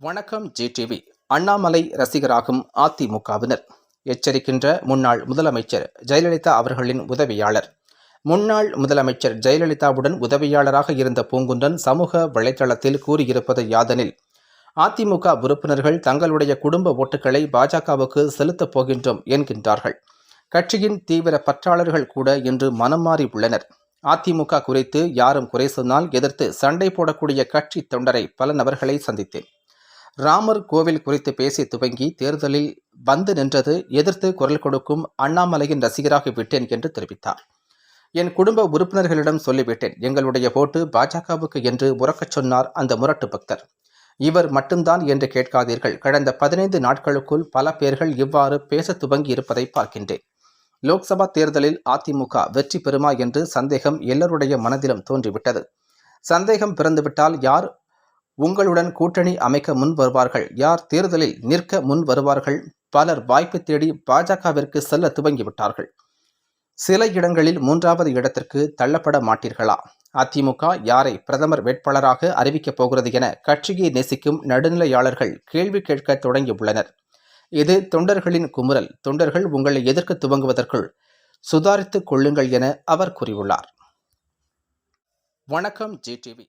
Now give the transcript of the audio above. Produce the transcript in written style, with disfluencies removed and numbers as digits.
வணக்கம் ஜிடிவி. அண்ணாமலை ரசிகராகும் அதிமுகவினர் எச்சரிக்கின்ற முன்னாள் முதலமைச்சர் ஜெயலலிதா அவர்களின் உதவியாளர். முன்னாள் முதலமைச்சர் ஜெயலலிதாவுடன் உதவியாளராக இருந்த பூங்குன்றன் சமூக வலைதளத்தில் கூறியிருப்பது யாதெனில், அதிமுக உறுப்பினர்கள் தங்களுடைய குடும்ப ஓட்டுகளை பாஜகவுக்கு செலுத்தப் போகின்றோம் என்கின்றார்கள். கட்சியின் தீவிர பற்றாளர்கள் கூட இன்று மனம் மாறி உள்ளனர். அதிமுக குறித்து யாரும் குறை சொன்னால் எதிர்த்து சண்டை போடக்கூடிய கட்சி தொண்டரை பல நபர்களை சந்தித்தேன். ராமர் கோவில் குறித்து பேசி துவங்கி தேர்தலில் வந்து நின்றது எதிர்த்து குரல் கொடுக்கும் அண்ணாமலையின் ரசிகராகி விட்டேன் என்று தெரிவித்தார். என் குடும்ப உறுப்பினர்களிடம் சொல்லிவிட்டேன், எங்களுடைய ஓட்டு பாஜகவுக்கு என்று உறக்கச் சொன்னார் அந்த முரட்டு பக்தர். இவர் மட்டும்தான் என்று கேட்காதீர்கள். கடந்த 15 நாட்களுக்குள் பல பேர்கள் இவ்வாறு பேச துவங்கி இருப்பதை பார்க்கின்றேன். லோக்சபா தேர்தலில் அதிமுக வெற்றி பெறுமா என்று சந்தேகம் எல்லோருடைய மனதிலும் தோன்றிவிட்டது. சந்தேகம் பிறந்துவிட்டால் யார் உங்களுடன் கூட்டணி அமைக்க முன் வருவார்கள், யார் தேர்தலில் நிற்க முன் வருவார்கள்? பலர் வாய்ப்பு தேடி பாஜகவிற்கு செல்ல துவங்கிவிட்டார்கள். சில இடங்களில் 3வது இடத்திற்கு தள்ளப்பட மாட்டீர்களா? அதிமுக யாரை பிரதமர் வேட்பாளராக அறிவிக்கப் போகிறது என கட்சியை நேசிக்கும் நடுநிலையாளர்கள் கேள்வி கேட்க தொடங்கியுள்ளனர். இது தொண்டர்களின் குமுறல். தொண்டர்கள் உங்களை எதிர்க்க துவங்குவதற்குள் சுதாரித்துக் கொள்ளுங்கள் என அவர் கூறியுள்ளார். வணக்கம் ஜிடிவி.